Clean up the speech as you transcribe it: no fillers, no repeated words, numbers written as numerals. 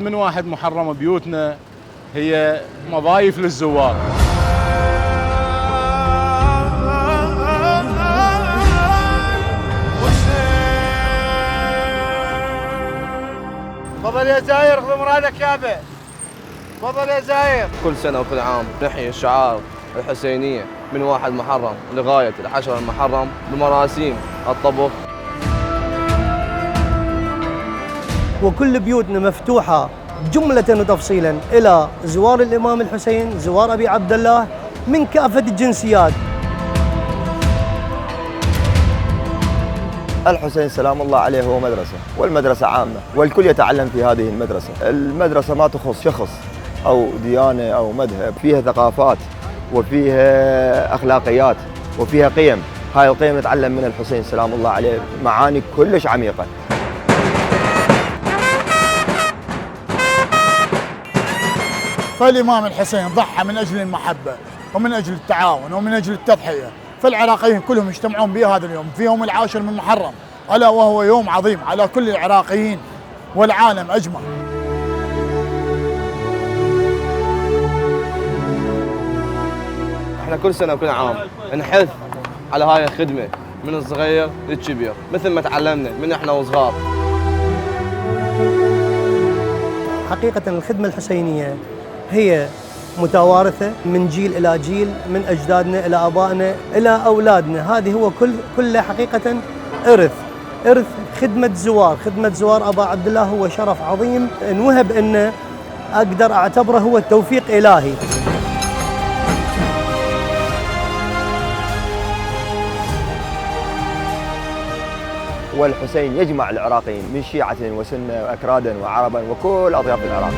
من 1 محرم بيوتنا هي مضايف للزوار. تفضل يا زاير، خذ مرادك يابا. تفضل يا زاير. كل سنة وكل عام نحيي الشعار الحسينية من 1 محرم لغاية 10 محرم بمراسيم الطبخ. وكل بيوتنا مفتوحة جملة وتفصيلا إلى زوار الإمام الحسين، زوار أبي عبد الله من كافة الجنسيات. الحسين سلام الله عليه هو مدرسة، والمدرسة عامة، والكل يتعلم في هذه المدرسة. المدرسة ما تخص شخص أو ديانة أو مذهب، فيها ثقافات وفيها أخلاقيات وفيها قيم. هاي القيم نتعلم من الحسين سلام الله عليه معاني كلش عميقة. فالإمام الحسين ضحى من أجل المحبة ومن أجل التعاون ومن أجل التضحية، فالعراقيين كلهم يجتمعون بهذا اليوم في يوم 10 من محرم، ألا وهو يوم عظيم على كل العراقيين والعالم أجمع. احنا كل سنة وكل عام نحث على هاي الخدمة من الصغير للكبير، مثل ما تعلمنا من احنا وصغار. حقيقة الخدمة الحسينية هي متوارثة من جيل إلى جيل، من أجدادنا إلى آبائنا إلى أولادنا. هذه هو كله حقيقة إرث خدمة زوار أبا عبد الله. هو شرف عظيم نوهب أن أقدر أعتبره هو التوفيق إلهي. والحسين يجمع العراقيين من شيعة وسنة وأكرادا وعربا وكل أطياف العراق.